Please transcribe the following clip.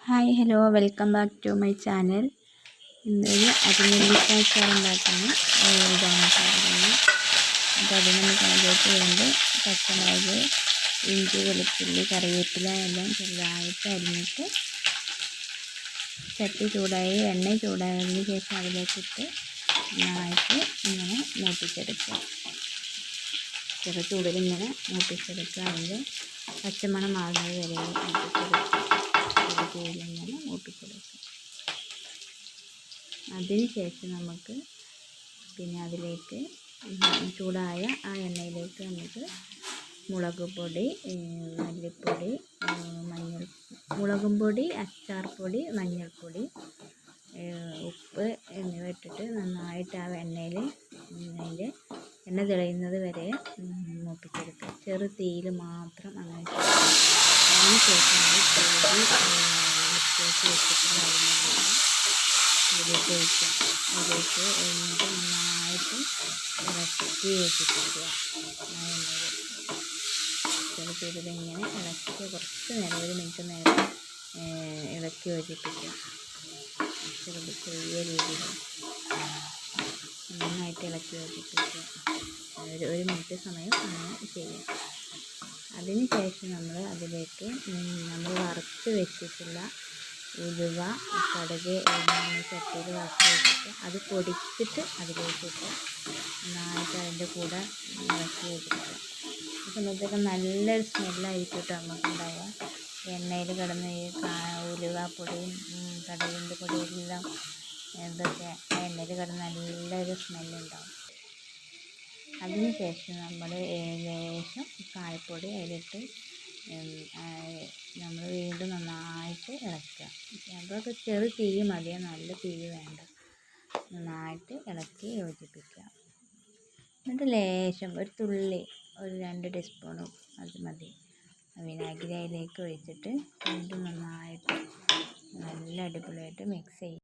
Hi hello welcome back to my channel. ഇന്നൊരു അരിനെല്ലിക്ക അച്ചാർ ഉണ്ടാക്കുന്ന ഇതാണ് പറയുന്നത്. അപ്പോൾ അതിന് നമുക്ക് അതിലേക്ക് വേണ്ട പച്ചമുളക്, ഇഞ്ചി, വെളുത്തുള്ളി, കറിവേപ്പില എല്ലാം ചെറുതായിട്ട് അരിഞ്ഞിട്ട് ചട്ടി ചൂടായി എണ്ണ ചൂടായതിന് ശേഷം അതിലേക്കിട്ട് നന്നായിട്ട് ഇങ്ങനെ മൂപ്പിച്ചെടുക്കുക. ചെറു ചൂടിൽ ഇങ്ങനെ മൂപ്പിച്ചെടുക്കുക. അതിൻ്റെ പച്ചമണം മാറുന്നത് വരെ മൂപ്പിച്ചെടുക്കുക. ഇങ്ങനെ മൂപ്പിച്ചെടുക്കുക. അതിന് ശേഷം നമുക്ക് അതിലേക്ക് ചൂടായ ആ എണ്ണയിലേക്ക് നമുക്ക് മുളക് പൊടി, മല്ലിപ്പൊടി, മുളകും പൊടി, അച്ചാർ പൊടി, മഞ്ഞൾപ്പൊടി, ഉപ്പ് എന്നിവ ഇട്ടിട്ട് നന്നായിട്ട് ആ എണ്ണയിൽ അതിൻ്റെ എണ്ണ തെളിയുന്നത് വരെ മൂപ്പിച്ചെടുക്കുക. ചെറു തീയിൽ മാത്രം അങ്ങനെ അതിന് ശേഷം വെച്ചിട്ടുള്ള ഇതിലേക്ക് ഒഴിക്കാം. അതിലേക്ക് എന്നിട്ട് നന്നായിട്ട് ഇളക്കി യോജിപ്പിക്കുക. ആ എണ്ണയിൽ ചെറു ചൂടിലിങ്ങനെ ഇളക്കി കുറച്ച് നേരം 1 മിനിറ്റ് നേരം ഇളക്കി യോജിപ്പിക്കുക. ചെറിയ രീതിയിൽ നന്നായിട്ട് ഇളക്കി യോജിപ്പിക്കുക. 1 മിനിറ്റ് സമയം അങ്ങനെ ചെയ്യാം. അതിന് ശേഷം നമ്മൾ അതിലേക്ക് നമ്മൾ വറുത്ത് വെച്ചിട്ടുള്ള ഉലുവ, കടുക് ചട്ടിയിൽ വറുത്ത് വെച്ചിട്ട് അത് പൊടിച്ചിട്ട് അതിലേക്കിട്ട് നന്നായിട്ട് അതിൻ്റെ കൂടെ ഇളക്കി വെച്ചിട്ട് ഈ സമയത്തൊക്കെ നല്ലൊരു സ്മെല്ലായിരിക്കും കേട്ടോ നമുക്കുണ്ടാവുക. എണ്ണയിൽ കിടന്ന് ഈ ഉലുവ പൊടിയും കടുകിൻ്റെ പൊടിയെല്ലാം ഇതൊക്കെ എണ്ണയിൽ കിടന്ന് നല്ലൊരു സ്മെല്ലുണ്ടാവും. അതിന് ശേഷം നമ്മൾ ലേശം കായപ്പൊടി അതിലിട്ട് നമ്മൾ വീണ്ടും നന്നായിട്ട് ഇളക്കുക. അതൊക്കെ ചെറു തീ മതി, നല്ല തീ വേണ്ട. നന്നായിട്ട് ഇളക്കി യോജിപ്പിക്കുക. എന്നിട്ട് ലേശം ഒരു തുള്ളി 2 ടീസ്പൂണും അത് മതി വിനാഗിരി അതിലേക്ക് ഒഴിച്ചിട്ട് വീണ്ടും നന്നായിട്ട് നല്ല അടിപൊളിയായിട്ട് മിക്സ് ചെയ്യുക.